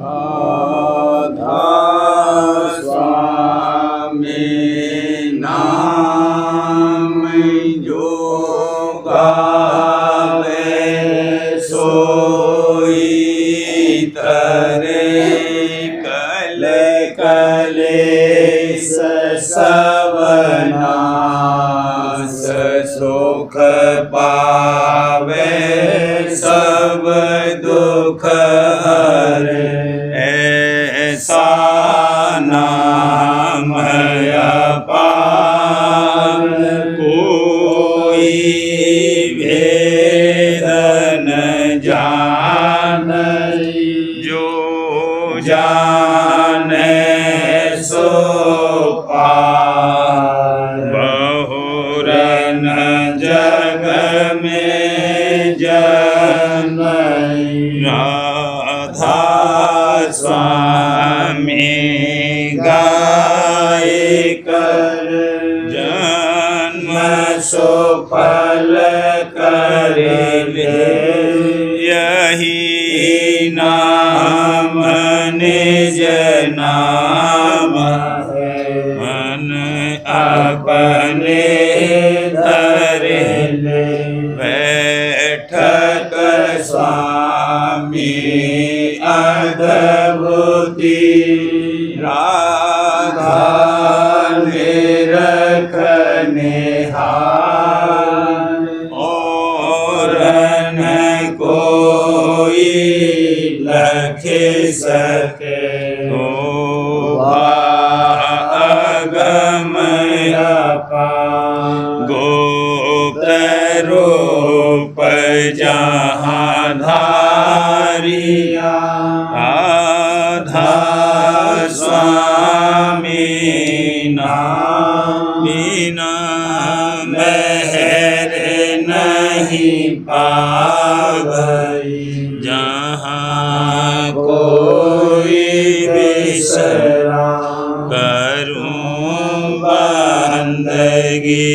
राधा स्वामी नाम जो गावे सोई तरे कल कलेश सवनाश सुख पावे सब दुख हरे ऐसा नाम अपार कोई भेद न जाने जो जाने सो पार बहुरन जग में जन राधा स्वामी गाय कर जन्म सुफल कर ले यही नाम निज नाम मन अपने धरे ले बैठक स्वामी अद्भुति राधा निरखने हार और न कोई लख सके तो अगम अपार गुप्त रूप जहाँ धारिया राधा स्वामी नाम बिना मेहर नहीं पावई जहाँ कोई बिसरा करूं बंदगी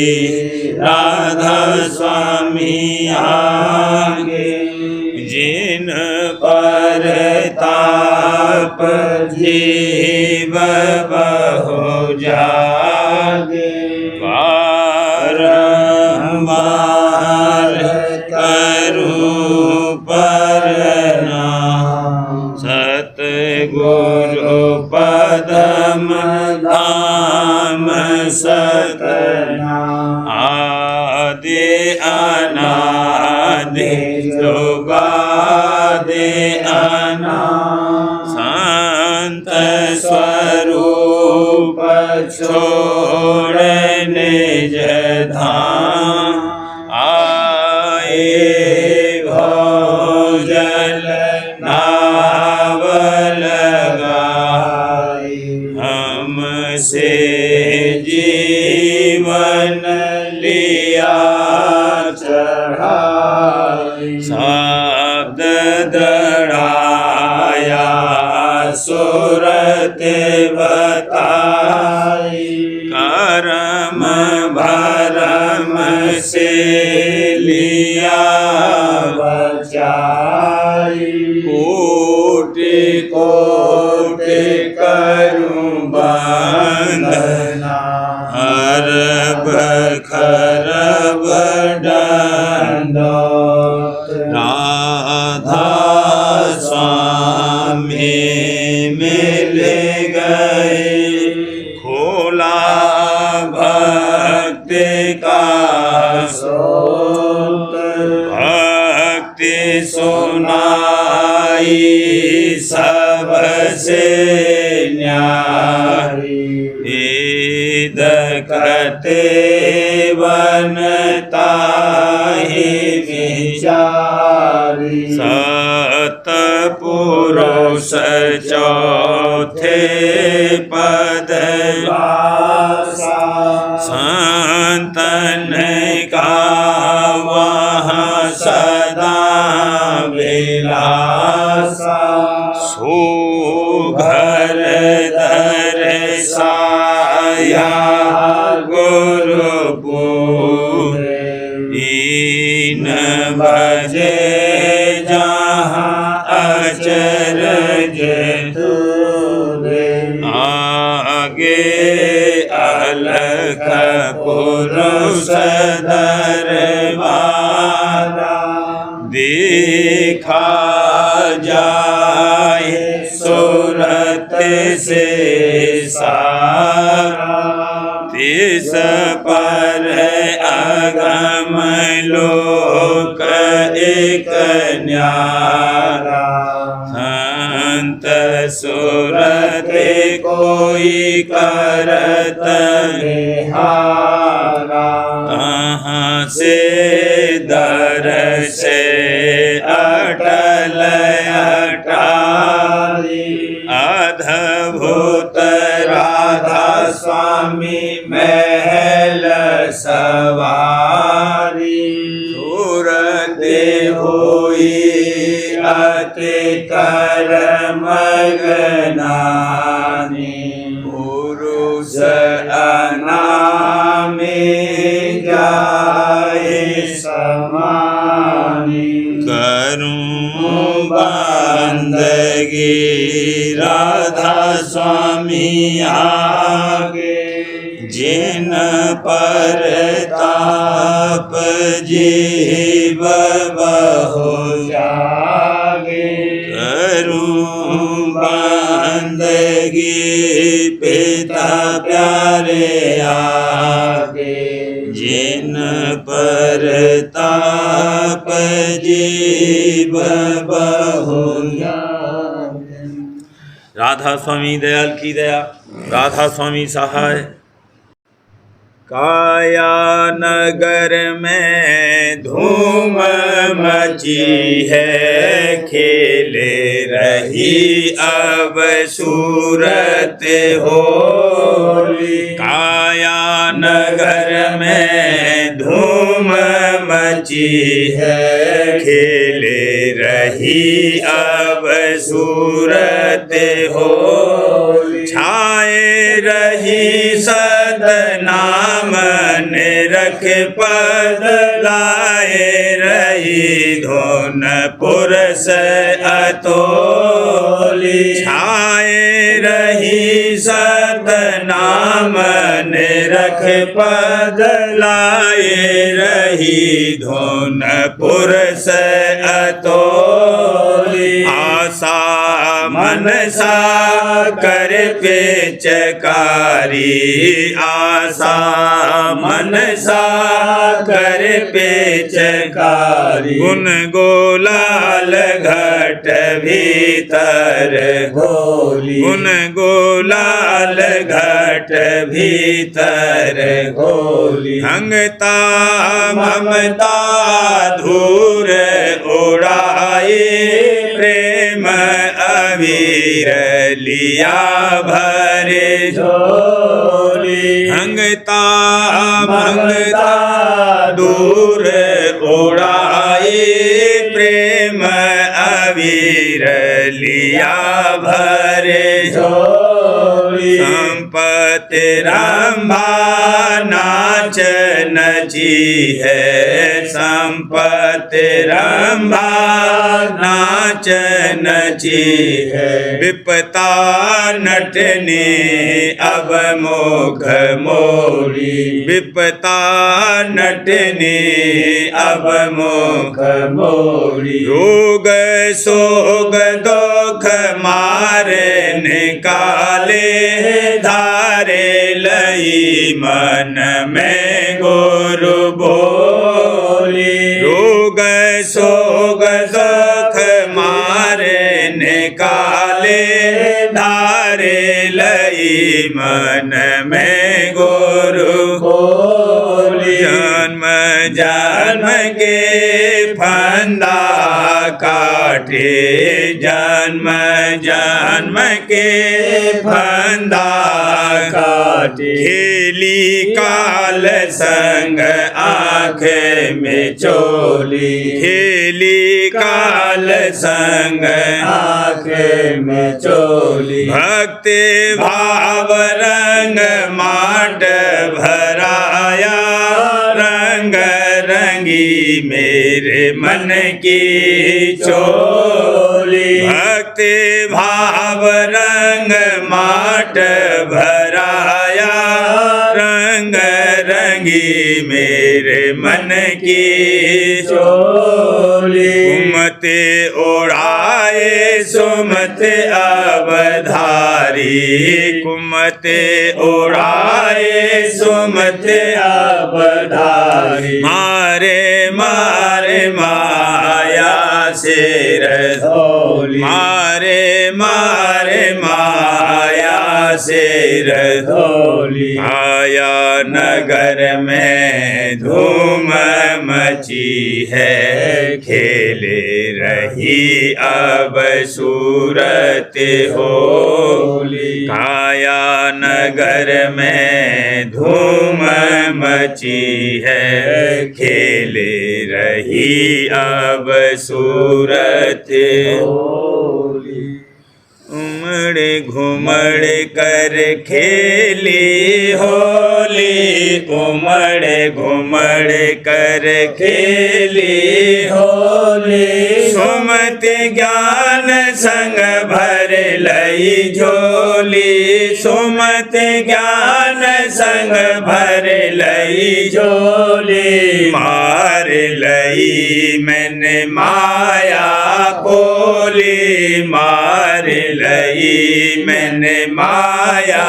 राधा स्वामी आगे जिन पर ताप जीव बहु जागे बारंबार करूं परना सतगुरु पदम धाम सतना आदि अनादि जुगादि अनादि संत स्वरूप छोड़ निज धाम आए भोजल नाव लगाई हमसे जीवन लिया चढ़ाई शब्द दड़ाया सुरत बताई करम भरम से लिया बचाई कोटि कोटि करूं बंदना हरब खरब दंडोत राधा स्वामी मिल गए खोला भक्ति का स्रोत भक्ति सुनाई सबसे न्यारी वेद कते बनता ही विचारी सतपुरुष चौथे पद संतन का वहाँ सदा विलासा सुघर दर्शाया गुरुपुर इन बजे जहाँ अचर तुरे आगे अलख पुरुष दरबारा देखा जाए सूरत से सारा तिस पर अगम लोक एक न्यारा संत सूरत कोई करत निहारा कहाँ से दर्श अटल अटारी अद्भुत राधा स्वामी महल सवारी सूरत होई अति कर मगनानी पुरुष अनामे जाए समानी करूं बंदगी राधा स्वामी आगे जिन पर ताप जीव बहु जागे करूं बंदगी पिता प्यारे आगे जिन पर ताप जीव बहु जागे। राधा स्वामी दयाल की दया, राधा स्वामी सहाय। काया नगर में धूम मची है, खेले रही अब सूरत होली। काया नगर में धूम मची है, खेले रही अब सूरत होली। छाए रही सदना मन रख पद लाए रही धोन पुरस अतोली। छाए रही सदना मन रख पद लाए रही धोन पुरस अतोली। आशा मनसा कर पेचकारी, आशा मनसा कर पेचकारी। गुन गोलाल घट भीतर घोली, गुन गोलाल घट भीतर घोली। हंगता ममता धूर उड़ाए, प्रेम अबीर लिया भरे झोली। हंगता मंगता दूर उड़ाए, प्रेम अबीर लिया भरे झोली। संपत्ति रंभा नाच नची है, संपत्ति रंभा नाच नची है। विपता नटने अब मुख मोड़ी, विपता नटने अब मुख मोड़ी। रोग सोग दुख मारे निकाले, धारे लई मन में गुरु बोली। रोग सोग दुख मारे निकाले, धारे लई मन में गुरु बोली। जन्म जन्म के फंदा काटे, जन्म जन्म के फंदा काटे। खेली काल संग आँख में चोली, खेली काल संग आँख में चोली। भक्ति भाव रंग माट भराया, रंग रंगी मेरे मन की चोली। भक्ति भाव रंग माट भराया, रंग रंगी मेरे मन की चोली। कुमति उड़ाए सुमत अवधारी, कुमति उड़ाए सुमत अवधारी। मारे मारे माया से रधोली, मारे मारे माया से रधोली। आया नगर में धूम मची है, खेले रही अब सूरत होली। काया नगर में धूम मची है, खेले रही अब सूरत होली। उमड़ घुमड़ कर खेली होली, उमड़ घुमड़ कर खेली होली। सुमति ज्ञान संग भर लई झोली, सुमति ज्ञान संग भर लई झोली। मार लई मैंने माया कोली, मार लई मैंने माया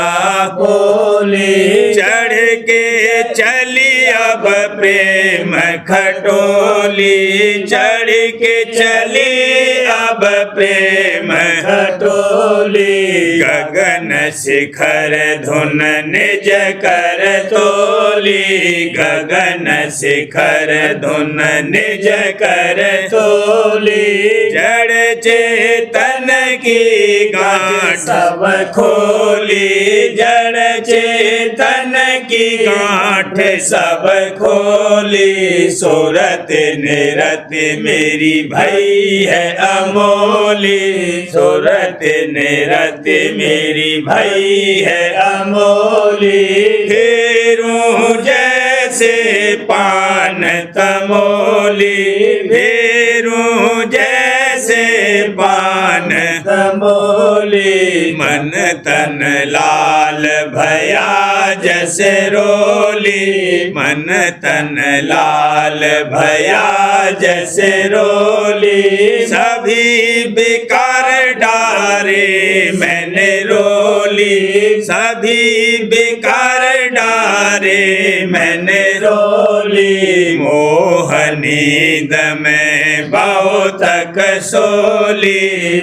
कोली। चढ़ के चली अब प्रेम खटोली, चढ़ के चली अब प्रेम खटोली। गगन शिखर धुन निज कर तोली, गगन शिखर धुन निज कर तोली। जड़ चेतन की गांठ सब खोली, जड़ चेतन की गांठ सब खोली। सूरत निरत मेरी भई है अमोली, सूरत निरत मेरी भई है अमोली। फेरूं जैसे पान तमोली, फेरूं जैसे पान तमोली। मन तन लाल भया जैसे रोली, मन तन लाल भया जैसे रोली। सभी बेकार डारे मैंने रोली, सभी बेकार डारे मैंने रोली। मोहनीद में बहुत कसोली,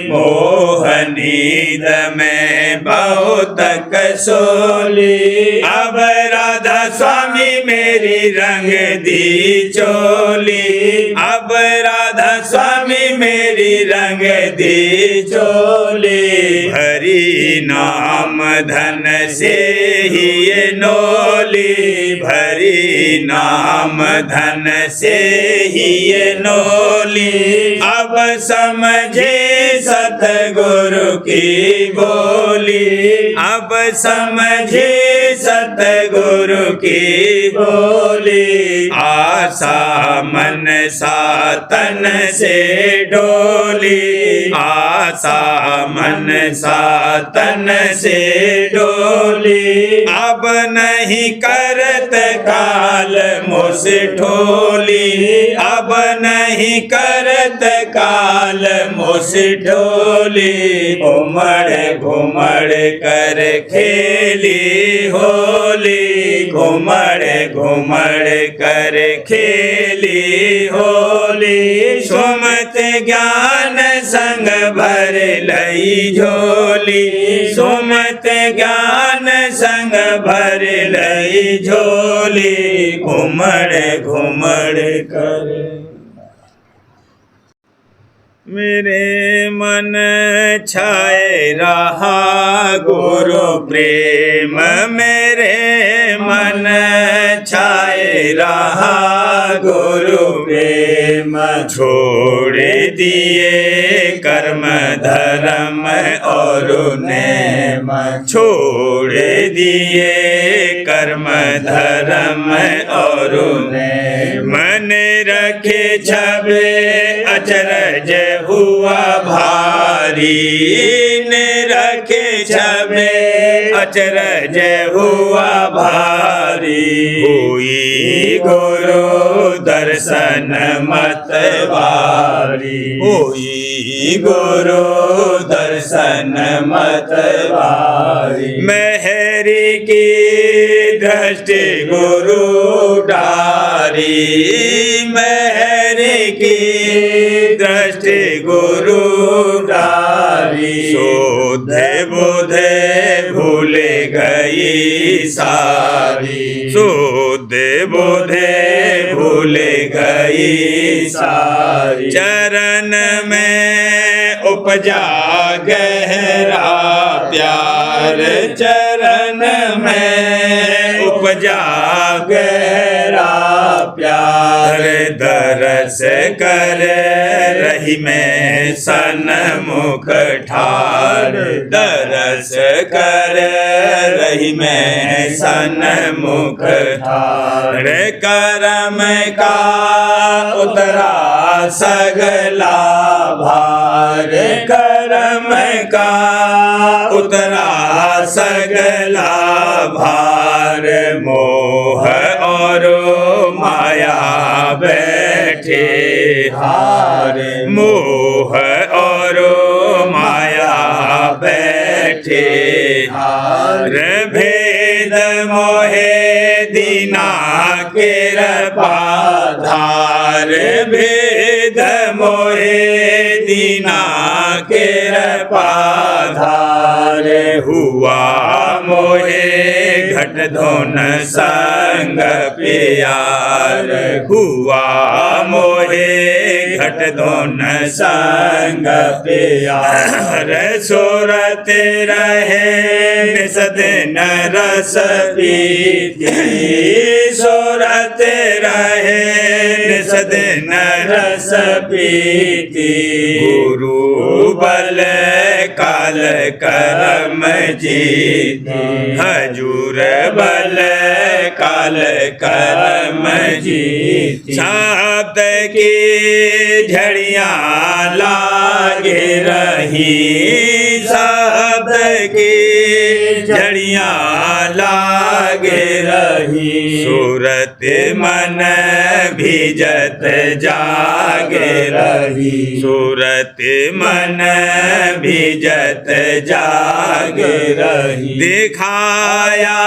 मोहनीद में बहुत कसोली। अब राधा स्वामी मेरी रंग दी चोली, अब राधा स्वामी मेरी रंग दी चोली। हरि नाम धन से ही ये नोली, भरी नाम धन से ही ये नोली। अब समझे सतगुरु की बोली, अब समझे सतगुरु की बोली। आशा मन सातन से डोली, आशा मन सातन से डोली। अब नहीं करत काल मुझ ठोली, अब नहीं करत काल मुझ ठोली। उमड़ घुमड़ कर खेली होली, घुमड़ घुमड़ कर खेली होली। सुमत ज्ञान संग भर लई झोली, सुमत ज्ञान संग भर लई झोली। घुमड़ घुमड़ कर मेरे मन छाए रहा गुरु प्रेम, मेरे मन छाए रहा गुरु प्रेम। छोड़ दिए कर्म धर्म और नेम छोड़ दिए कर्म धर्म और नेम मन रखे छबे अचरज हुआ भारी ने रखे छबे अचरज हुआ भारी हुई गुरु दर्शन मतवारी हुई गुरु दर्शन मतवारी मेहरी की दृष्टि गुरु डारी मेहरी की दृष्टि गुरु डारी शुद्ध बुद्धे भूल गई सारी शुद्ध बुद्धे भूल गई सारी चरण में उपजा गहरा प्यार चरण में उपजा गहरा प्यार दरस कर रही मैं सन्मुख ठार दरस कर रही मैं सन्मुख ठार करम का उतरा सगला भार करम का उतरा सगला भार मोह और माया बैठे हार मोह और माया बैठे हार भेद मोहे दीना के धार भेद मोहे दीना के धार हुआ मोहे घट धोन संग प्यार हुआ मोहे घट धोन संग प्यार सूरत रहे सदन रस पीती सूरत रहे सदन रस पीती गुरु बल काल करम जीती हजूर बल काल करम जीती शब्द की झड़ियाँ लागे रही शब्द की झड़ियाँ लागे रही सूरत मन भीजत जागे रही सूरत मन भीजत जागे रही दिखाया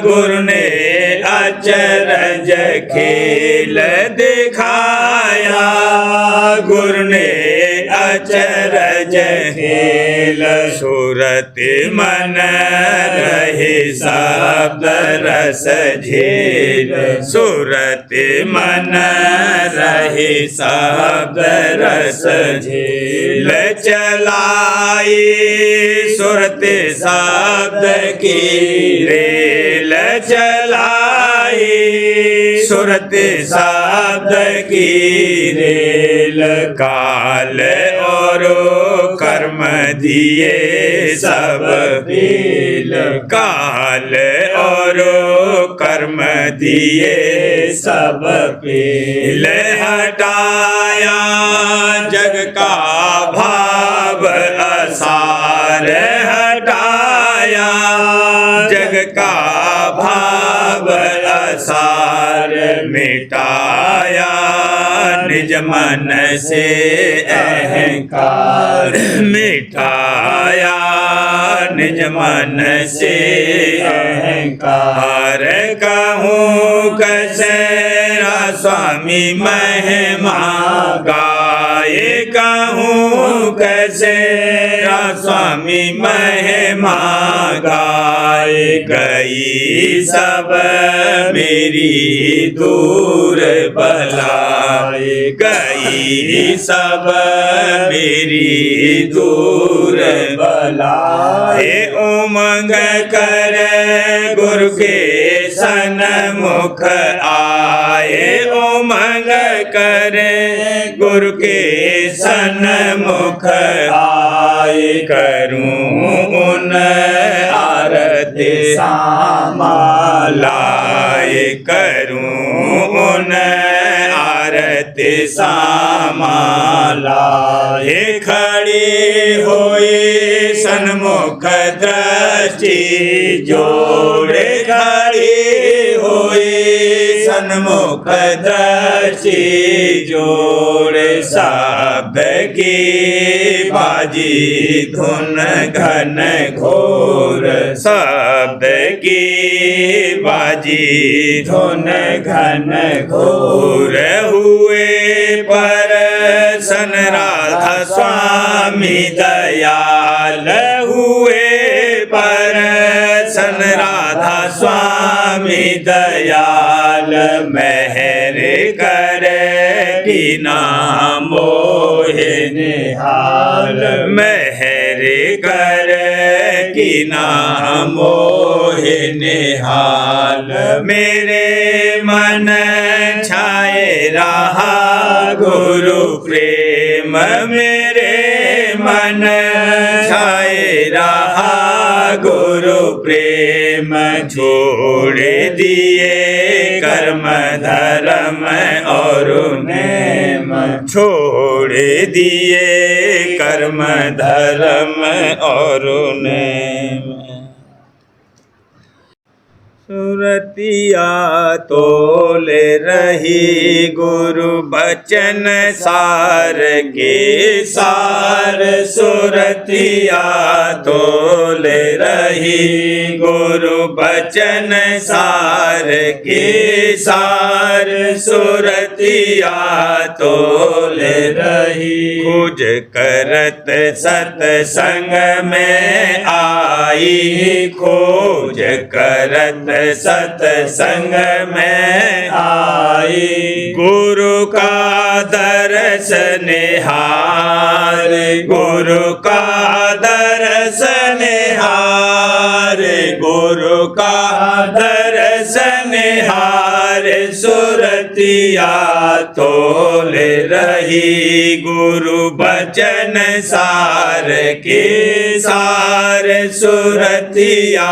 गुरु ने अचरज खेल दिखाया गुरु ने अचरज खेल सूरत मन रहे शब्द रस झेल सूरत मन रहे शब्द रस झेल चलाई सूरत शब्द की रेल चलाई सूरत शब्द की रेल काल और कर्म दिए सब पील काल और कर्म दिए सब पील हटाया जग का भाव असार हटाया जग का भाव असार मिटाया निज मन से अहंकार मिटाया निज मन से अहंकार कहूँ कसरा स्वामी महिमा गाये कहूँ कसरा स्वामी महिमा गाये गई सब मेरी दूर बलाए गई सब मेरी दूर बलाए उमंग कर गुरु के सन्मुख आए उमंग कर गुरु के सन्मुख आए करूं उन आरती सामालाए करूं उन आरती सामालाए खड़ी हुई सन्मुख दृष्टि जोड़े खड़ी हुई सन्मुख दृष्टि जोड़े शब्द की बाजी धुन घन घोर शब्द की बाजी धुन घन घोर हुए पर सन राधा स्वामी दयाल हुए पर सन राधा स्वामी दयाल मेहर कर कि नाम मोहे निहाल मेहर कर कि नाम मोहे निहाल मेरे मन छाए रहा गुरु प्रेम मेरे मन छाए रहा गुरु प्रेम छोड़ दिए कर्म धर्म और नेम छोड़ दिए कर्म धर्म और नेम सुरतिया तोले रही गुरु बचन सार के सार सुरतिया तोले रही गुरु बचन सार के सार सुरतिया तोले रही खोज करत सत्संग में आई खोज करत सत्संग में आई गुरु का दर्श निहार गुरु का दर्श निहार गुरु का दर्श निहार सुरतिया तोले रही गुरु बचन सार के सार सुरतिया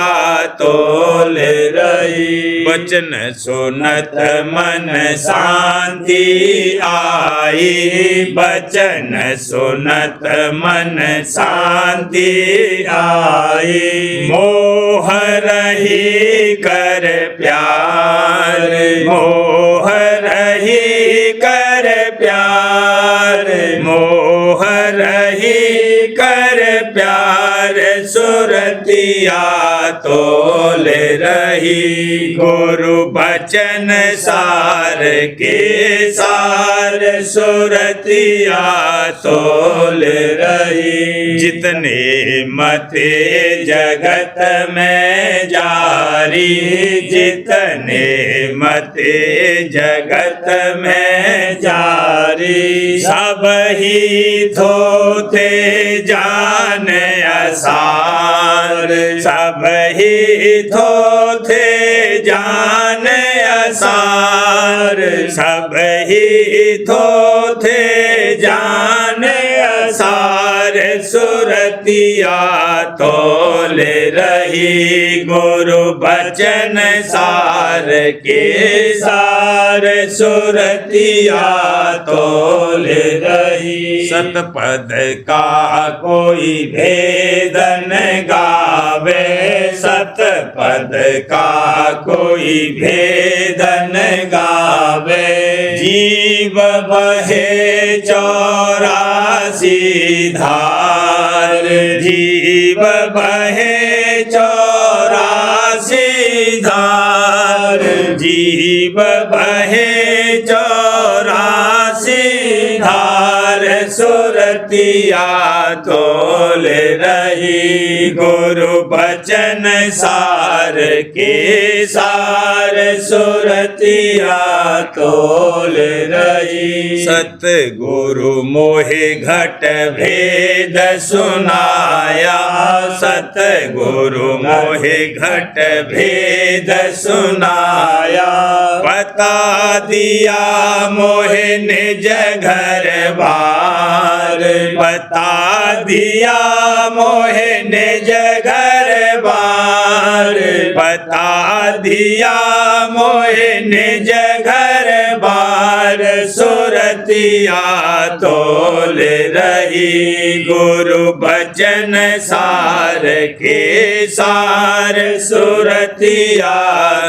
तोले रही बचन सुनत मन शांति आई बचन सुनत मन शांति आई मोह रही कर प्यार मोह रही कर प्यार मोह रही कर प्यार सुरतिया तोले रही गुरु बचन सार के सार सुरतिया तोले रही जितने मते जगत में जारी जितने मते जगत में जारी सब ही थोथे जान असार सब ही थोथे जान असार सब ही थोथे जान असार सुरतिया तोले रही गुरु बचन सार के सार सुरतिया तोले रही सतपद का कोई भेदन गावे सतपद का कोई भेदन गावे जीव बहे 84 धार जीव बहे 84 धार जीव बहे 84 धार सुरतिया तोले रही गुरु बचन सार के सार सुरतिया तोले रही सतगुरु मोहे घट भेद सुनाया सतगुरु मोहे घट भेद सुनाया, बता दिया मोहे निज घर बार, बता दिया मोहे निज घर बार, बता दिया मोहे निज घर बार। सुरतिया तोल रही गुरु बचन सार के सार, सुरतिया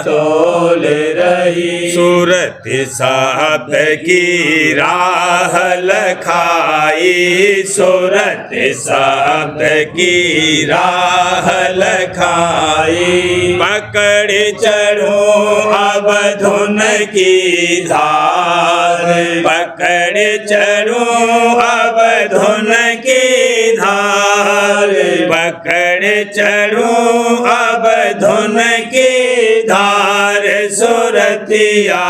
तोल रही। सूरत साहब की राह लखाई, सूरत साहब की राह लखाई, पकड़ चढ़ूं अब धुन की धार, पकड़ चढ़ूं अब धुन की धार, पकड़ चढ़ूं अब धुन की धार। सुरतिया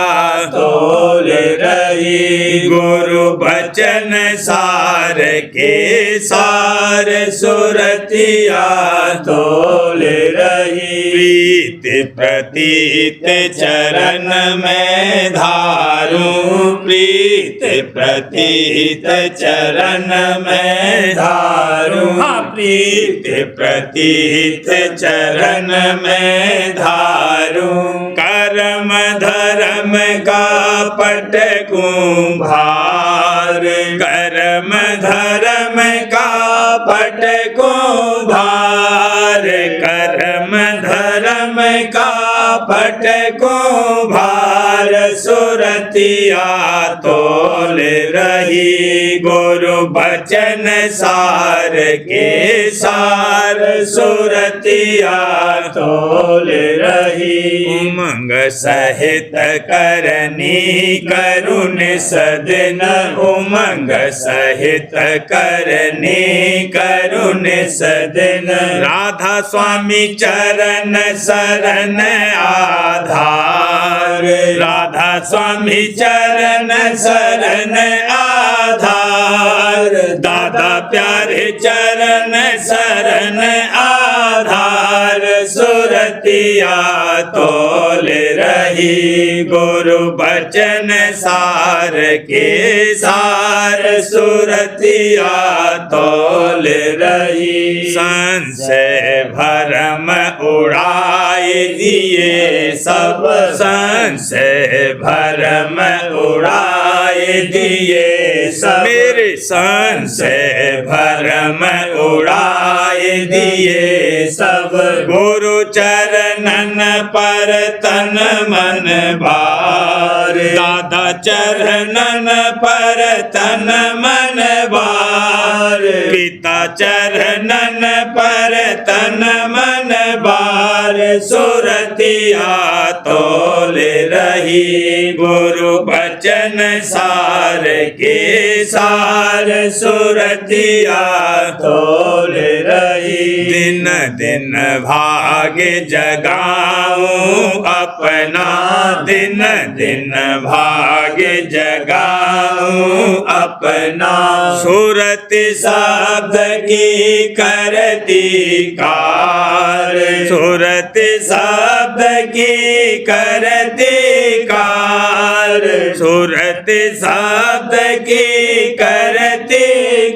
तोल रही गुरु बचन सार के सार, सुरतिया तोल रही। प्रीत प्रतीत चरण में धारूं, प्रीत प्रतीत चरण में धारूं, प्रीत प्रतीत चरण में धारूं। कर्म धर्म का पट कुंभार, कर्म धर्म का पट कुंभार, कर्म धर्म का पट कुंभार। सुरतिया तोल रही गुरु बचन सार के सार, सुरतिया तोल रही। उमंग सहित करनी करुण सदन, उमंग सहित करनी करुण सदन। राधा स्वामी चरण शरण आधार, राधा स्वामी चरण शरण आधार, दादा प्यारे चरण शरण आधार। सुरतिया तोल रही गुरु बचन सार के सार, सुरतिया तोल रही। संशय भरम उड़ाए दिए सब, संशय भरम उड़ाए दिए सब, मेरे संशय भरम उड़ाए दिए सब। गुरु चरणन पर तन मन भार, दादा चरणन पर तन मन भार, पिता चरणन पर तन मन भार। सुरतिया तोल रही गुरु बचन सार के सार, सुरतिया तोल रही। दिन दिन भाग्य जगाऊं अपना, दिन दिन भाग्य जगाऊं अपना। सूरत शब्द की करती कार, सूरत शब्द की करती कार, सूरत शब्द की करती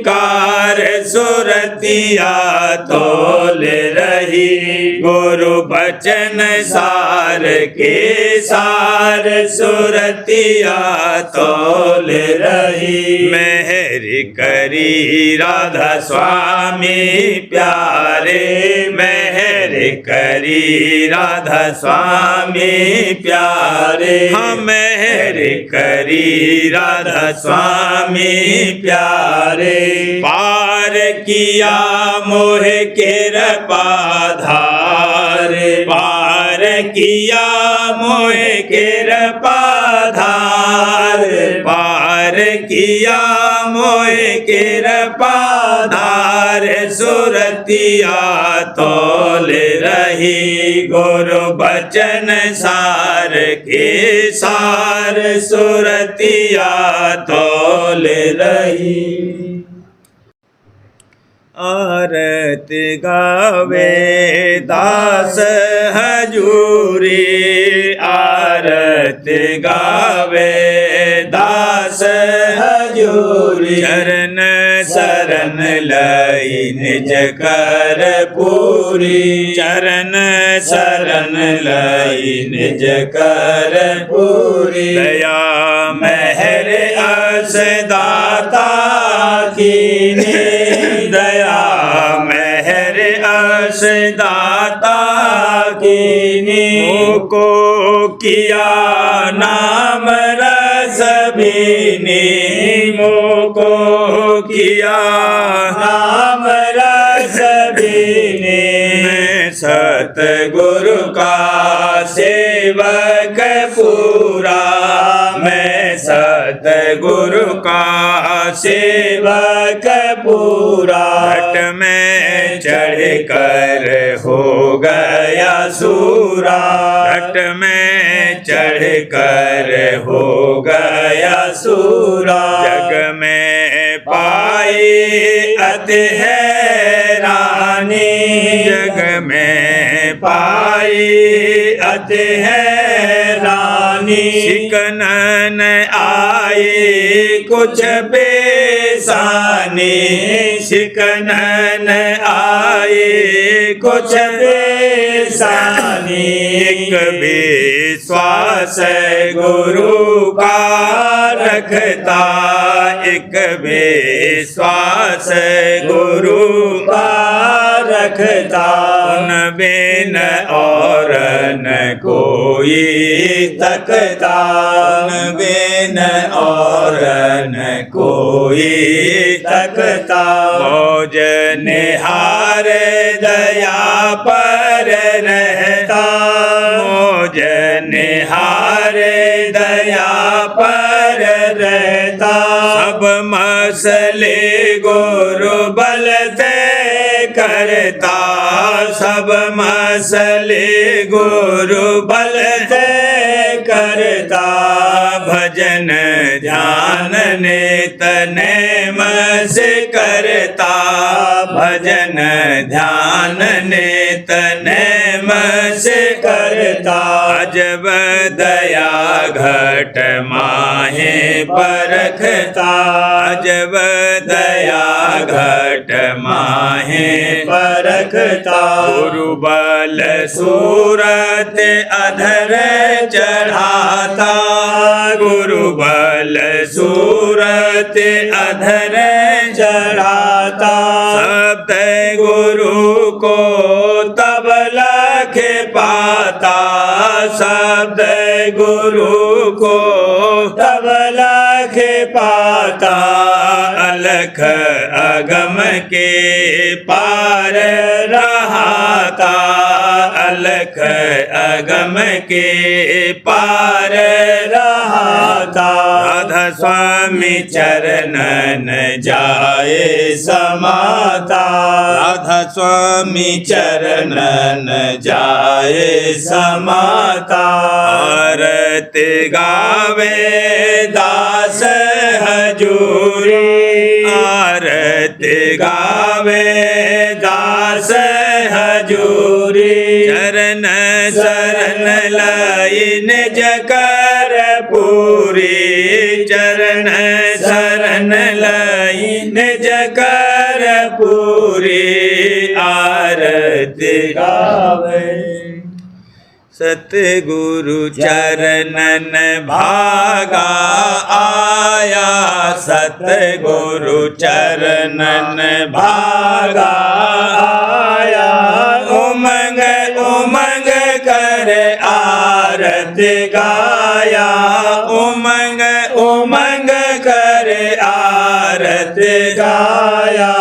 कार। सुरतिया तोल रही गुरु बचन सार के सार, सुरतिया तोल रही। मेहर करी राधा स्वामी प्यारे, मेहर करी राधा स्वामी प्यारे। हाँ मेहर करी राधा स्वामी प्यारे। पार किया मोह कृपा धार, पार किया मोह कृपा धार, पार किया मोह कृपा धार। सुरतिया तोल रही गुरु बचन सार के सार, सुरतिया तोल रही। आरत गावे दास हजूरी आरत गावे दास हजूरी चरण शरण लई निज कर पूरी चरण शरण लई निज कर पूरी दया मेहर अस दाता कीने दया मेहर अस दाता कीने को किया नाम रस बीने मोको किया नाम रस बीने सतगुरु का सेवक पूरा मैं सतगुरु का सेवक पूरा घट में चढ़ कर हो गया सूरा घट में चढ़ कर हो गया सूरा जग में पाई अति हैरानी जग में पाई अति हैरानी शिकनन आए कुछ बेसानी शिकनन आए कुछ बेसानी एक विश्वास गुरु का रखता एक विश्वास गुरु का रखता उन बिन और न कोई तकता उन बिन और न कोई तकता मौज निहार दया पर रहता मौज निहार दया पर रहता सब मसले गुरु बल से करता सब मसले गुरु बल से करता भजन ध्यान नित नेम से करता भजन ध्यान नित नेम से करता अजब दया घट माहे परखता अजब दया घट माहे परखता गुरु बल सूरत अधर चढ़ाता गुरु बल सूरत अधर चढ़ाता शब्द गुरु को तब लख पाता शब्द गुरु को तब लख पाता अलख अगम के पार रहाता अलख अगम के पार रहाता राधा स्वामी चरणन जाए समाता राधा स्वामी चरणन जाए समाता आरत गावे दास हजूरी आरत गावे दास हजूरी चरण शरण लई निज कर पूरी चरण शरण लई निज कर पूरी आरत गावे सतगुरु चरणन भागा आया सतगुरु चरणन भागा आया उमंग उमंग कर आरत गाया उमंग उमंग कर आरत गाया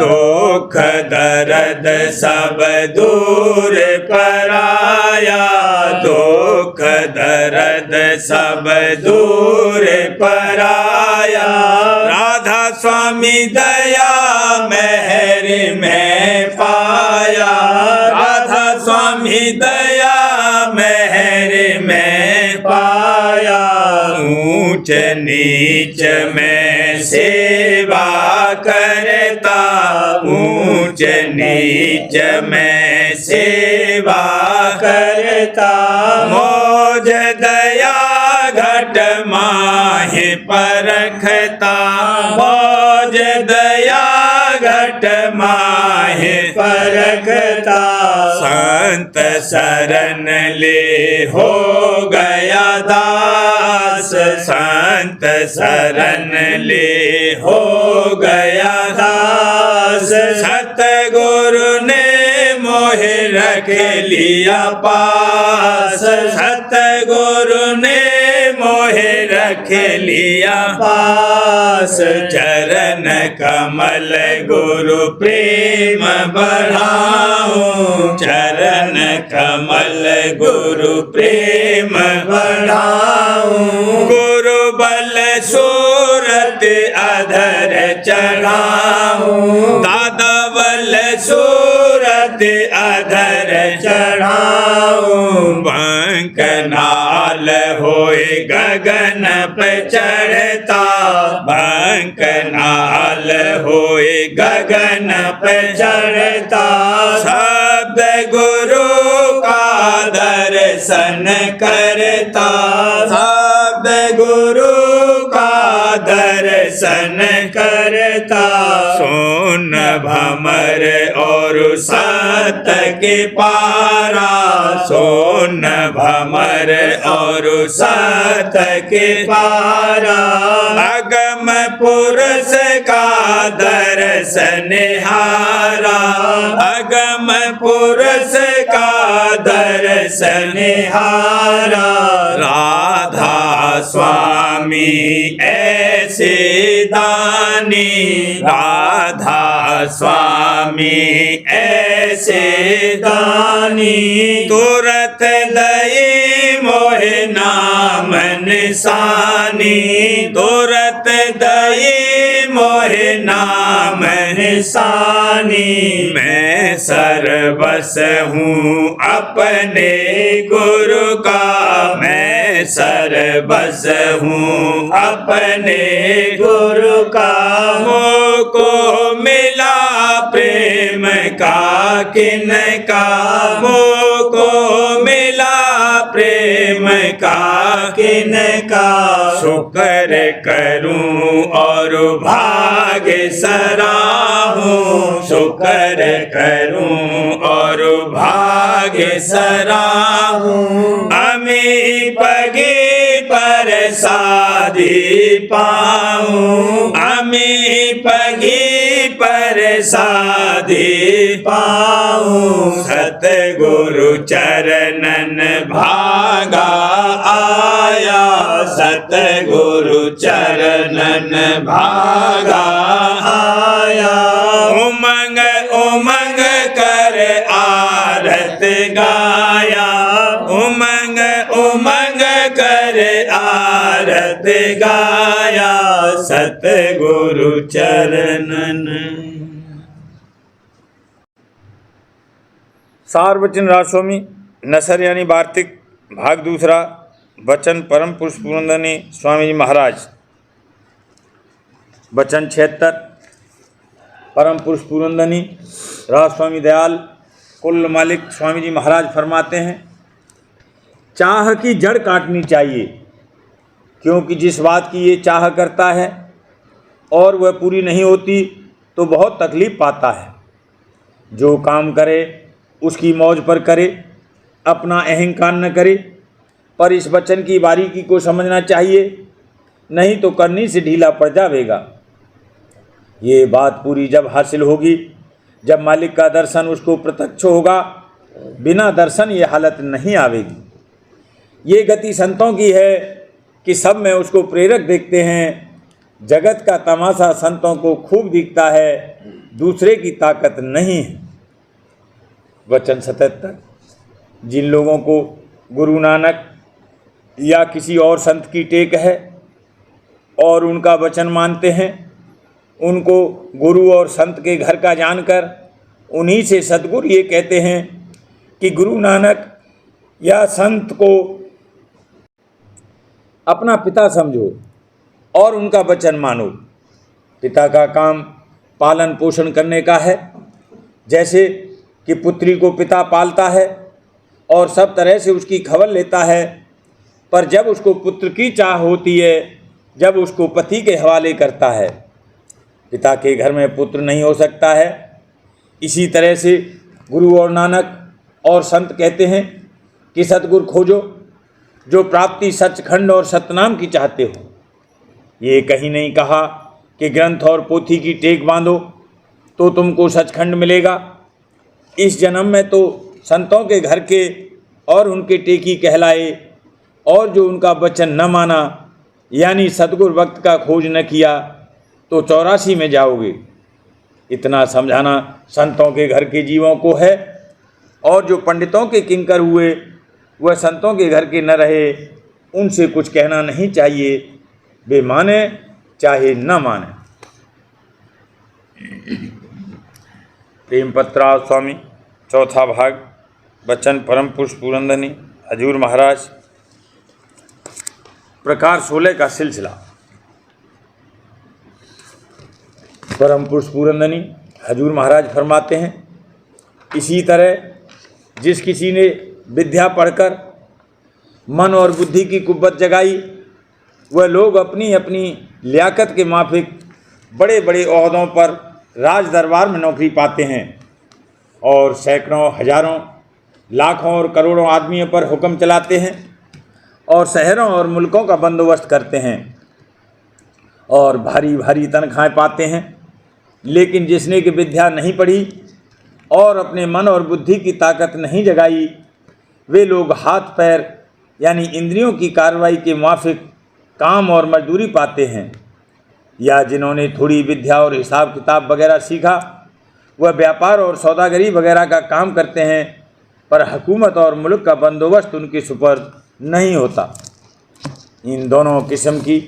दुख दर्द सब दूर पराया दुख दर्द सब दूर पराया राधा स्वामी दया मेहर में पाया राधा स्वामी दया मेहर में पाया ऊंच नीच में सेवा करता हूँ ऊंच नीच में सेवा करता मौज दया घट माहि परखता मौज दया घट माहि परखता संत शरण ले हो गया दास संत शरण ले हो गया दास सतगुरु ने मोहे रख लिया पास सतगुरु ने मोहे रख लिया पास चरण कमल गुरु प्रेम बढ़ाऊं चरण कमल गुरु प्रेम बढ़ाऊं गुरु बल सूरत अधर चढ़ाऊं दादा बल सूरत अधर चढ़ाऊं बंक नाल होए गगन पे चढ़ता बंक नाल होए गगन पे चढ़ता शब्द गुरु का दर्शन करता शब्द गुरु का दर्शन करता सोन भमर और सत के पारा सोन भमर और सत के पारा अगम पुरुष का दर्शन हारा अगम पुरुष का दर्शन हारा राधा स्वामी ऐसे दानी राधा स्वामी ऐसे दानी तुरत दई मोहे नाम निशानी तुरत दई मोहे नाम निशानी मैं सर्वस हूँ अपने गुरु का मैं सर्वस हूँ अपने गुरु का मोको मिला प्रेम का किन का मोको मिला प्रेम का किन का शुक्र करूं और भाग्य सराहूं शुक्र करूं और भाग्य सराहूं अमी पगे पर शादी पाऊं अमी पगे पर शादी पाऊं सतगुरु चरणन भागा आया सतगुरु चरणन भागा आया उमंग उमंग कर आरत गाया उमंग उमंग कर आरत गाया सतगुरु चरणन। सार वचन राजस्वामी नसर यानी वार्तिक भाग दूसरा वचन परम पुरुष पुरंदनी स्वामी जी महाराज वचन 76 परम पुरुष पुरंदनी राजस्वामी दयाल कुल मालिक स्वामी जी महाराज फरमाते हैं चाह की जड़ काटनी चाहिए क्योंकि जिस बात की ये चाह करता है और वह पूरी नहीं होती तो बहुत तकलीफ़ पाता है। जो काम करे उसकी मौज पर करे अपना अहंकार न करे पर इस वचन की बारीकी को समझना चाहिए नहीं तो करनी से ढीला पड़ जाएगा। ये बात पूरी जब हासिल होगी जब मालिक का दर्शन उसको प्रत्यक्ष होगा बिना दर्शन ये हालत नहीं आवेगी। ये गति संतों की है कि सब में उसको प्रेरक देखते हैं। जगत का तमाशा संतों को खूब दिखता है दूसरे की ताकत नहीं है। वचन 77 जिन लोगों को गुरु नानक या किसी और संत की टेक है और उनका वचन मानते हैं उनको गुरु और संत के घर का जानकर उन्हीं से सद्गुरु ये कहते हैं कि गुरु नानक या संत को अपना पिता समझो और उनका वचन मानो। पिता का काम पालन पोषण करने का है जैसे कि पुत्री को पिता पालता है और सब तरह से उसकी खबर लेता है, पर जब उसको पुत्र की चाह होती है, जब उसको पति के हवाले करता है। पिता के घर में पुत्र नहीं हो सकता है। इसी तरह से गुरु और नानक और संत कहते हैं कि सतगुरु खोजो जो प्राप्ति सचखंड और सतनाम की चाहते हो। ये कहीं नहीं कहा कि ग्रंथ और पोथी की टेक बांधो तो तुमको सचखंड मिलेगा। इस जन्म में तो संतों के घर के और उनके टेकी कहलाए, और जो उनका वचन न माना यानी सतगुरु वक्त का खोज न किया तो 84 में जाओगे। इतना समझाना संतों के घर के जीवों को है, और जो पंडितों के किंकर हुए वह संतों के घर के न रहे, उनसे कुछ कहना नहीं चाहिए, वे माने चाहे न माने। प्रेम पत्रा स्वामी चौथा भाग, बचन परम पुरुष पुरंदनी हजूर महाराज, प्रकार 16 का सिलसिला। परम पुरुष पुरंदनी हजूर महाराज फरमाते हैं, इसी तरह जिस किसी ने विद्या पढ़कर मन और बुद्धि की कुव्वत जगाई, वह लोग अपनी अपनी लियाकत के माफिक बड़े बड़े ओहदों पर राज दरबार में नौकरी पाते हैं और सैकड़ों, हजारों, लाखों और करोड़ों आदमियों पर हुक्म चलाते हैं और शहरों और मुल्कों का बंदोबस्त करते हैं और भारी भारी तनख्वाहें पाते हैं। लेकिन जिसने कि विद्या नहीं पढ़ी और अपने मन और बुद्धि की ताकत नहीं जगाई, वे लोग हाथ पैर यानी इंद्रियों की कार्रवाई के माफिक काम और मजदूरी पाते हैं। या जिन्होंने थोड़ी विद्या और हिसाब किताब वगैरह सीखा, वह व्यापार और सौदागरी वगैरह का काम करते हैं, पर हुकूमत और मुल्क का बंदोबस्त उनके सुपर्द नहीं होता। इन दोनों किस्म की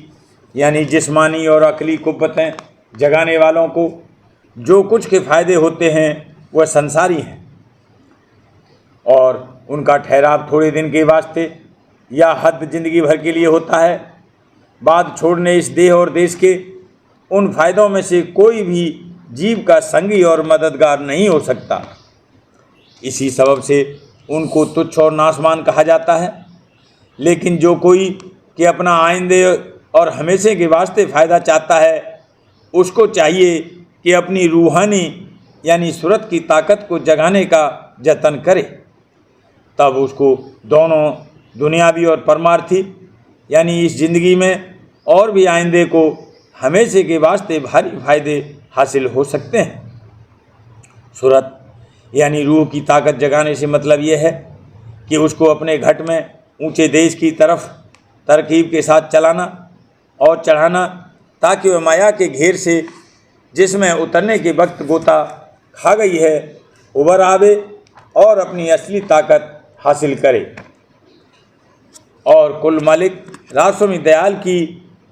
यानी जिस्मानी और अकली कुव्वतें जगाने वालों को जो कुछ के फ़ायदे होते हैं वह संसारी हैं, और उनका ठहराव थोड़े दिन के वास्ते या हद जिंदगी भर के लिए होता है। बाद छोड़ने इस देह और देश के उन फायदों में से कोई भी जीव का संगी और मददगार नहीं हो सकता। इसी सबब से उनको तुच्छ और नासमान कहा जाता है। लेकिन जो कोई कि अपना आइंदे और हमेशा के वास्ते फ़ायदा चाहता है, उसको चाहिए कि अपनी रूहानी यानी सूरत की ताकत को जगाने का जतन करे। तब उसको दोनों दुनियावी और परमार्थी यानी इस ज़िंदगी में और भी आइंदे को हमेशा के वास्ते भारी फायदे हासिल हो सकते हैं। सूरत यानी रूह की ताकत जगाने से मतलब यह है कि उसको अपने घट में ऊंचे देश की तरफ तरकीब के साथ चलाना और चढ़ाना, ताकि वह माया के घेर से जिसमें उतरने के वक्त गोता खा गई है उबर आवे और अपनी असली ताकत हासिल करे। और कुल मालिक राजस्वामी दयाल की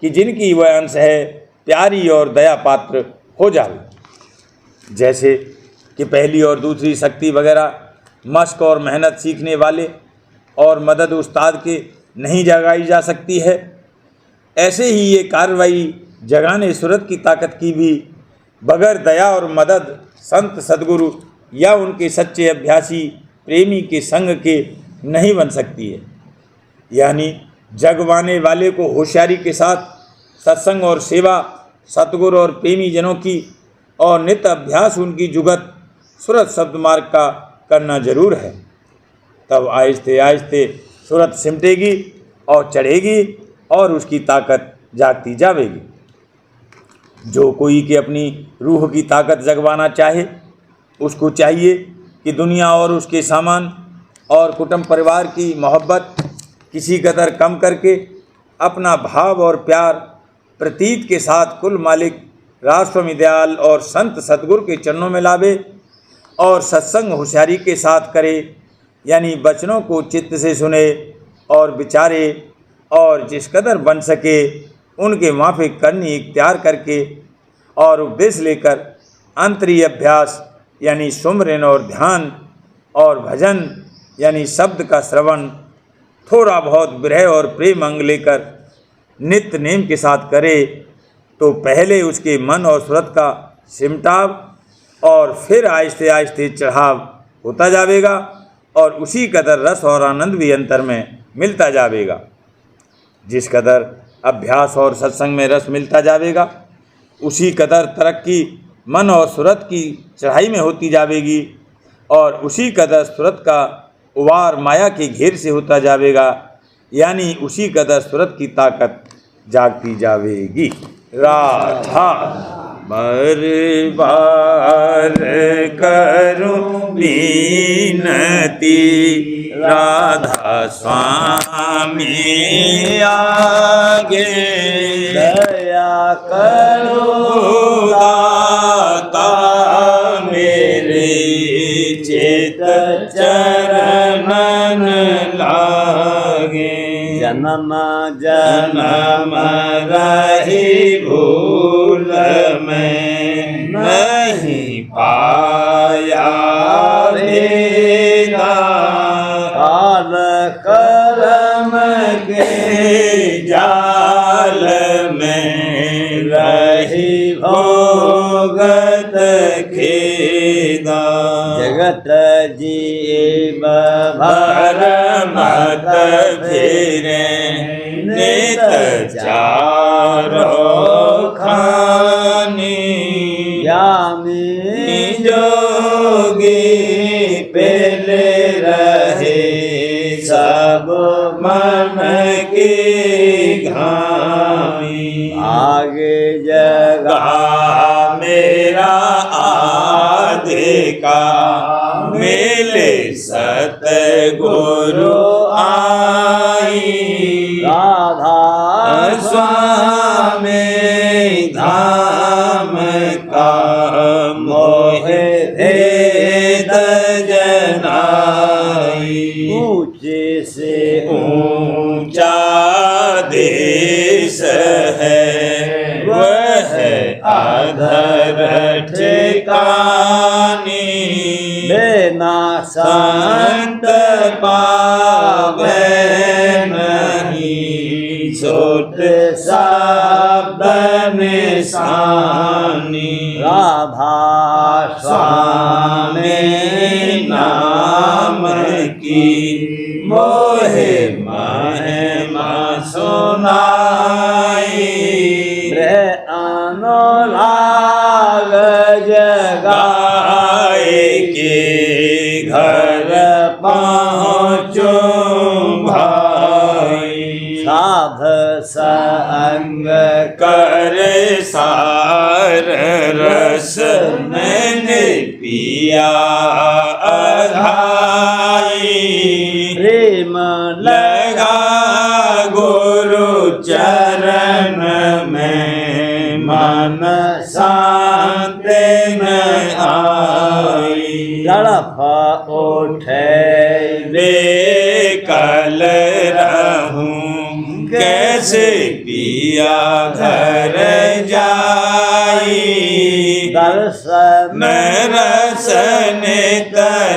कि जिनकी वह अंश है प्यारी और दया पात्र हो जाए। जैसे कि पहली और दूसरी शक्ति वगैरह मश्क और मेहनत सीखने वाले और मदद उस्ताद के नहीं जगाई जा सकती है, ऐसे ही ये कार्रवाई जगाने सूरत की ताकत की भी बगैर दया और मदद संत सद्गुरु या उनके सच्चे अभ्यासी प्रेमी के संग के नहीं बन सकती है। यानी जगवाने वाले को होशियारी के साथ सत्संग और सेवा, सतगुरु और प्रेमी जनों की और नित्य अभ्यास उनकी जुगत सूरत शब्द मार्ग का करना जरूर है। तब आहिस्ते आहिस्ते सूरत सिमटेगी और चढ़ेगी और उसकी ताकत जागती जावेगी। जो कोई कि अपनी रूह की ताकत जगवाना चाहे, उसको चाहिए कि दुनिया और उसके सामान और कुटुंब परिवार की मोहब्बत किसी कदर कम करके अपना भाव और प्यार प्रतीत के साथ कुल मालिक राजस्वामी दयाल और संत सतगुरु के चरणों में लावे और सत्संग होशियारी के साथ करे, यानी वचनों को चित्त से सुने और विचारे और जिस कदर बन सके उनके माफिक करनी इख्तियार करके और उपदेश लेकर अंतरीय अभ्यास यानी सुमरन और ध्यान और भजन यानी शब्द का श्रवण थोड़ा बहुत विरह और प्रेम अंग लेकर नित्य नेम के साथ करे, तो पहले उसके मन और सूरत का सिमटाव और फिर आहिस्ते आहिस्ते चढ़ाव होता जाएगा और उसी कदर रस और आनंद भी अंतर में मिलता जाएगा। जिस कदर अभ्यास और सत्संग में रस मिलता जाएगा उसी कदर तरक्की मन और सूरत की चढ़ाई में होती जाएगी और उसी कदर सूरत का उवार माया के घेर से होता जाएगा, यानी उसी कदर सूरत की ताकत जागती जाएगी। राधा बार बार करूं विनती, राधा स्वामी आगे दया करो दाता मेरे चित चरणन लागे। जन्म जन्म रही भूल में नहीं पाया वेदा, काल कर्म के जाल में रही भोगत खेदा। जगत जीव भर मत फिरे नित चारो खानी, यामी जोगी पहले रहे सब मन की घानी। आगे जगा मेरा आदि का मिले सतगुरु आई, राधा स्वामी धाम का मोहे भेद जनाई। ऊंचे से ऊंचा देश है वह अधर ठिकानी, बिना संत पावे नहीं छोट शब्द निशानी। राधा स्वामी नाम की मोहे महिमा सुनाई, अनुराग गाय के घर पहुँचो भाई। साध संग कर सार रस मैंने पिया अघाई, प्रेम लगा गुरु चरण में मन शांति में आई। तड़प उठे बेकल रहूं कैसे पिया घर जाई, दर्शन रसन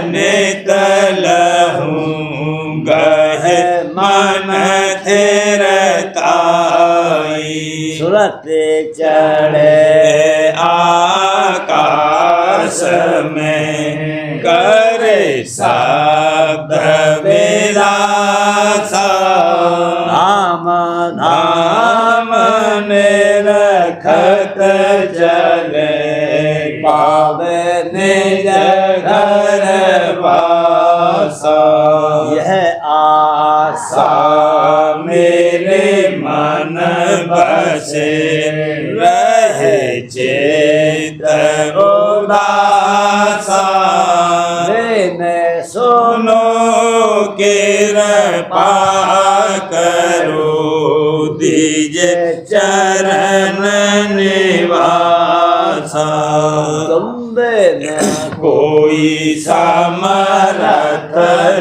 नित लहूं गहे मन थिरताई। सुरत चढ़े आकाश में करे शब्द विलासा, धाम धाम ने रखत चले पावे निज घर वासा। यह आशा मेरे मन बसे रहे चेत उदासा, ने सुनो कृपा करो दीजे चरण निवासा। तुम बिन कोई समरथ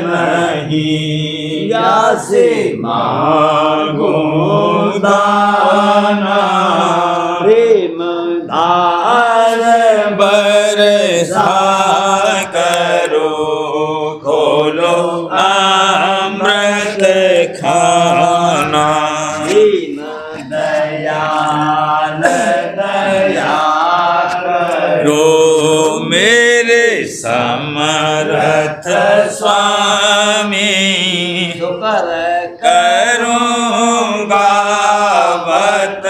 नहीं यासे मांगो दाना, प्रेम धार बरसा करो खोलो अमृत खाना। दीन दयाल दया रो में समर्थ स्वामी शुकर करूँगा बत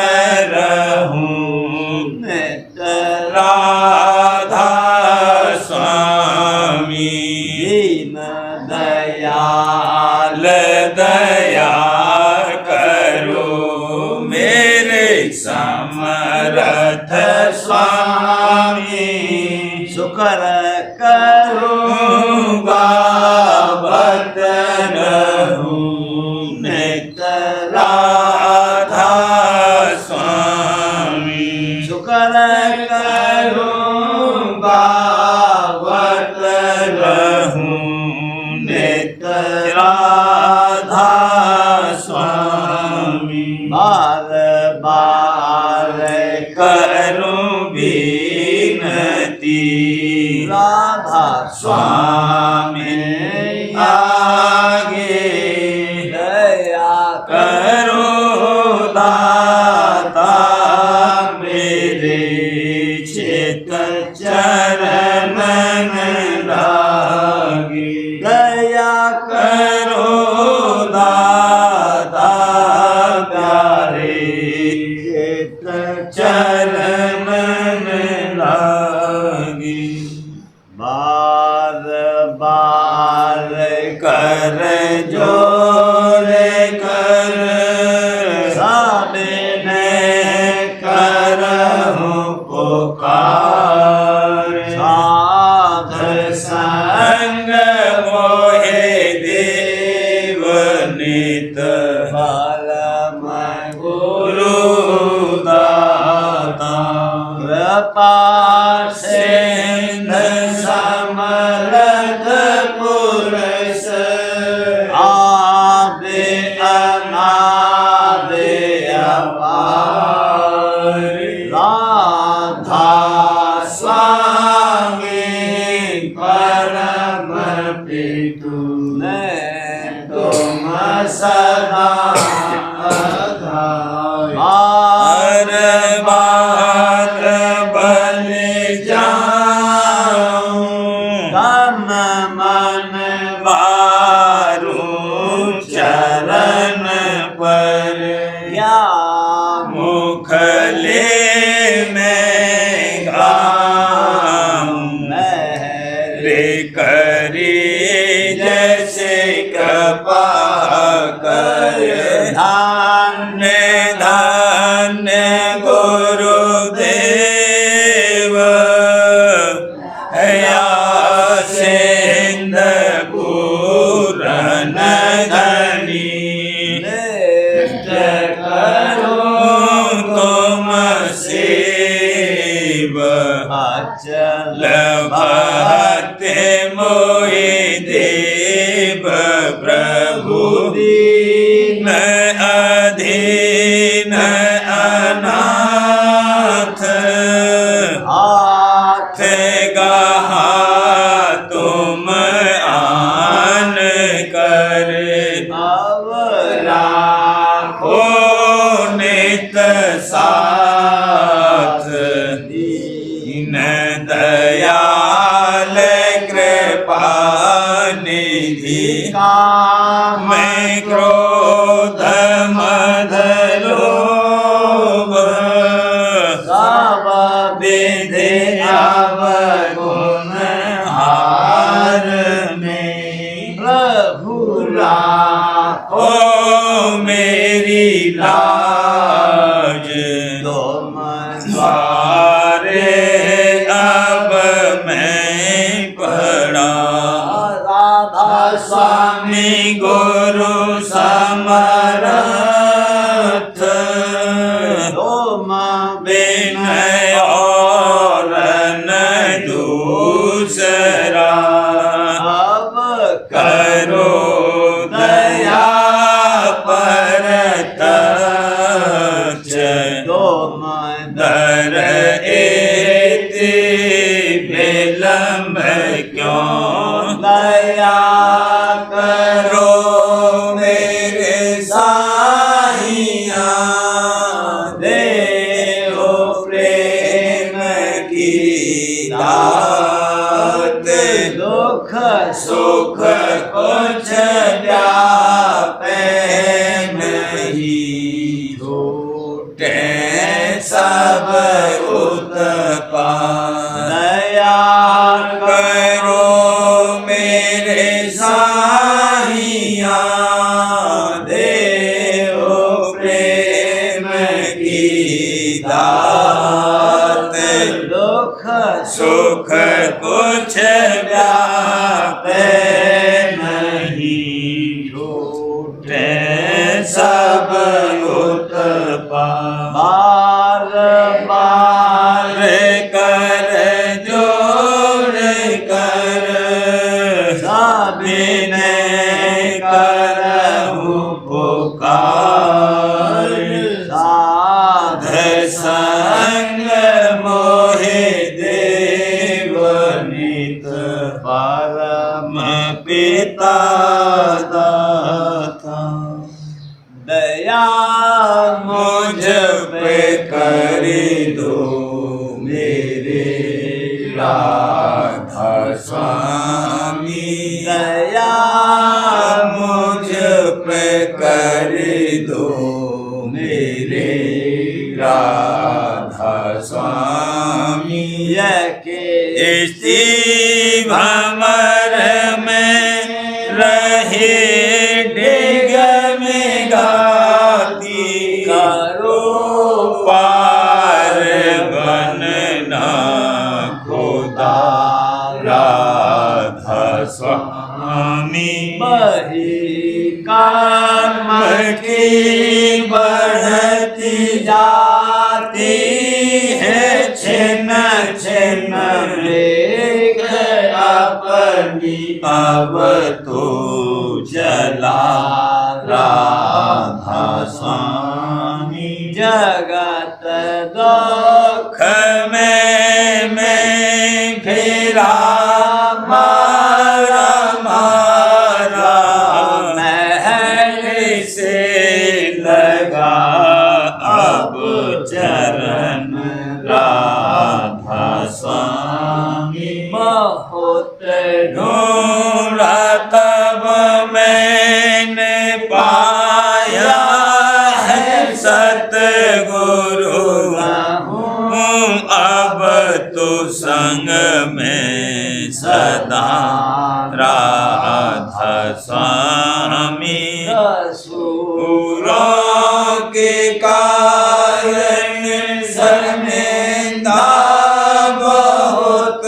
रहूं नित राधा स्वामी दीन दयाल दया करो मेरे समर्थ स्वामी शुकर करूँगा बत रहूं नित राधा स्वामी शुकर करूँगा बत रहूं नित राधा स्वामी बार बार करूं विनती राधा स्वामी आगे दया करो दाता मेरे चित चरण लागे दया करो दाता प्यारे चित चरण लागे बार बार कर जोर कर सामने करहूं पुकार साध संग मोहे देव नित परम गुरु दाता कृपा सिंध समर्थ पुरुष आदि अनादि अपार राधा स्वामी परम पितु ने तुम सदा बार बार बन जाऊं तन मन बारूं चरण पर या मुखले में गाऊं मेरे रे करी जैसे कृपा कर धन्य धन्य गुरुदेव या सिंध पूरन धनी निष्ठ करो तुम सेव अचल भक्ति मोहि देव प्रभु दीन अधीन अनाथ हाथ गहा तुम आन कर अवरा हो नित साथ दीन दयाल कृपा निधि मैं क्रोध मद लोभ सब विधि अवगुण हार में प्रभु ओ मेरी लाज तुम द्वारे अब मैं पड़ा राधा स्वामी गुरु समर्थ तुम विनय और न दूसरा अब करो दया परत तुम दर एति विलम्ब क्यों दया करो मेरे साहिया देहो प्रेम की दात दुख सुख कुछ व्यापे नहीं, छूटे सब उत्पाद। दया करो मेरे साहिया, देव प्रेम की दात। दुख सुख कुछ व्यापे नहीं, छूटे सब उत्पाद। बार बार कर जोड़ कर सबिने करहु पुकार। साध संग मोहि देव नित, परम पिता दाता। दया मुझ पे करी दो मेरे राधा स्वामी। दया मुझ पे करी दो मेरे राधा स्वामी। इसी भंवर में रहे डिग में गाती, करो पार बनना खुदा राधा स्वामी। बही कर्म की बढ़ती जाती है, छिन छिन लेख अपनी अब तो चला राधा स्वामी। जगत दुख में मैं फिरा मारा मारा, महल से लगा अब चरण राधा स्वामी। बहुत ढूंढा तब मैंने पाया है सतगुरु, अब तो संग में सदा राधा स्वामी। सूरों के कारण शर्मिंदा बहुत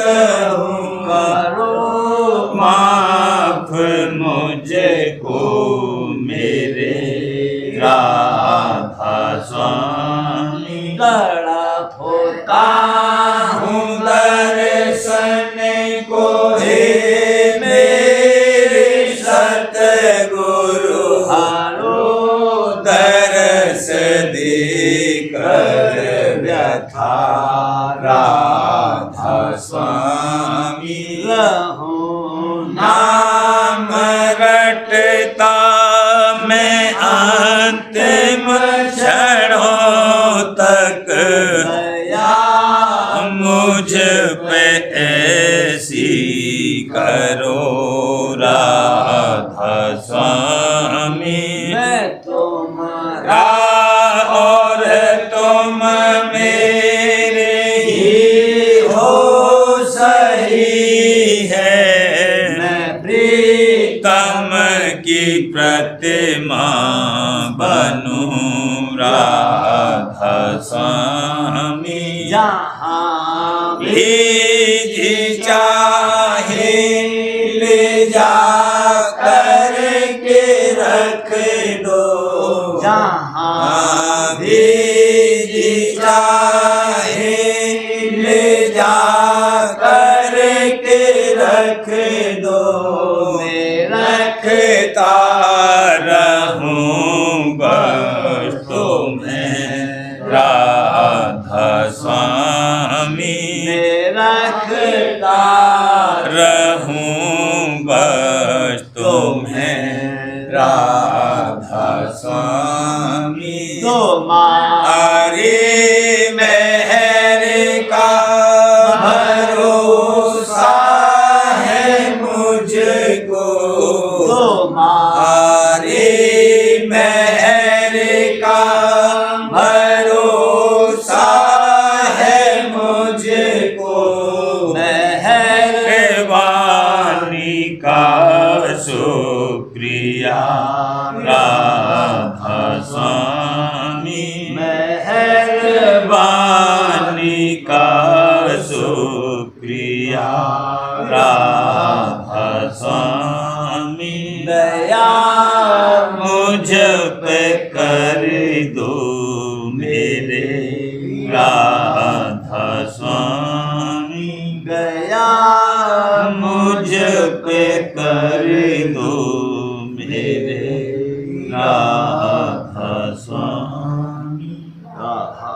हूँ, करो माफ मुझको मेरे राधा स्वामी। तड़प होता हूँ दर्शन को हे मेरे सतगुरु, हारो दर्श देकर व्यथा राधा स्वामी। रहूं नाम रटता मैं अंतिम क्षणों तक, दया मुझ पे ऐसी करो राधा स्वामी। मैं तुम्हारा और तुम मेरे ही हो सही है, मैं प्रीतम की प्रतिमा बनूं राधा स्वामी। जहाँ भी चाहे ले जा कर के रख दो, जहाँ भी चाहे ले जा कर के रख दो, मैं रखता रहूं बस तुम्हें राधा स्वामी। मैं रखता रहूं बस तुम्हें राधा स्वामी। तुम्हारी मेहर का भरोसा है मुझ शुक्रिया राधा स्वामी, मेहरबानी का शुक्रिया राधा स्वामी, दया मुझ पे कर दो मेरे राधा स्वामी, दया मुझ पे कर दो मेरे राधा स्वामी। राधा